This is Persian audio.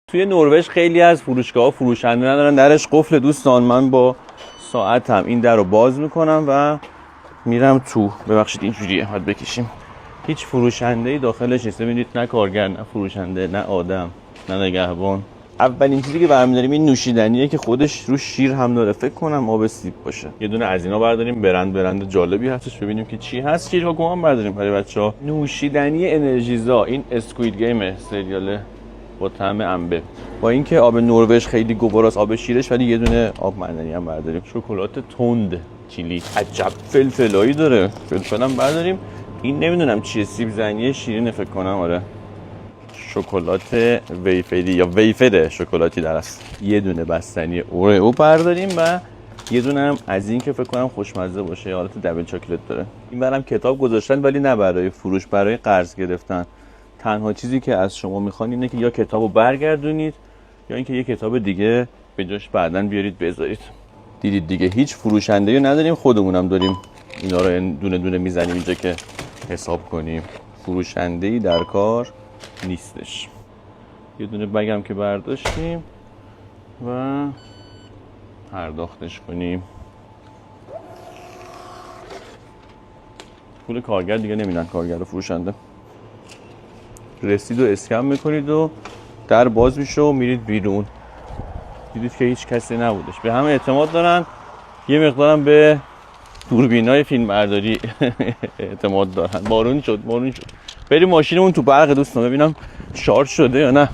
توی نروژ خیلی از فروشگاه‌ها فروشنده ندارن، درش قفل دوستان. من با ساعتم این در رو باز میکنم و میرم تو. ببخشید اینجوریه، باید بکشیم. هیچ فروشنده‌ای داخلش نیست. ببینید، نه کارگر، نه فروشنده، نه آدم، نه نگهبان. اولین چیزی که برمی‌داریم این نوشیدنیه که خودش رو شیر هم داره. فکر کنم آب سیب باشه. یه دونه از اینا برداریم. برند جالبی هستش، ببینیم که چی هست. شیر و هم برداریم برای بچه‌ها. نوشیدنی انرژیزا، این اسکوید گیم سریاله با طعم انبه. با اینکه آب نروژ خیلی گواراست آب شیرش، ولی یه دونه آب معدنی هم برداریم. شکلات تند چیلی، عجب فلفلایی داره. فلفل هم برداریم. این نمیدونم چیه، سیب زنی شیرین فکر کنم. آره، شکلات ویفری یا ویفر شکلاتی در است. یه دونه بستنی اورئو برداریم و یه دونه هم از این که فکر کنم خوشمزه باشه، حالت دبل چاکلت داره. این برام کتاب گذاشتن، ولی نه برای فروش، برای قرض گرفتن. تنها چیزی که از شما میخوان اینه که یا کتابو برگردونید یا اینکه یه کتاب دیگه به جاش بعداً بیارید بذارید. دیدید دیگه، هیچ فروشنده‌ای نداریم، خودمونم داریم اینا رو دونه دونه میزنیم اینجا که حساب کنیم. فروشنده‌ای در کار نیستش. یه دونه بگم که برداشتیم و پرداختش کنیم. پول کارگر دیگه نمیدن، کارگر و فروشنده. رسید و اسکن میکنید و در باز میشه و میرید بیرون. دیدید که هیچ کسی نبودش. به همه اعتماد دارن. یه مقدارم به دوربینای فیلم برداری اعتماد دارن. بارون شد. بریم ماشینمون تو برق دوستان، ببینم شارژ شده یا نه.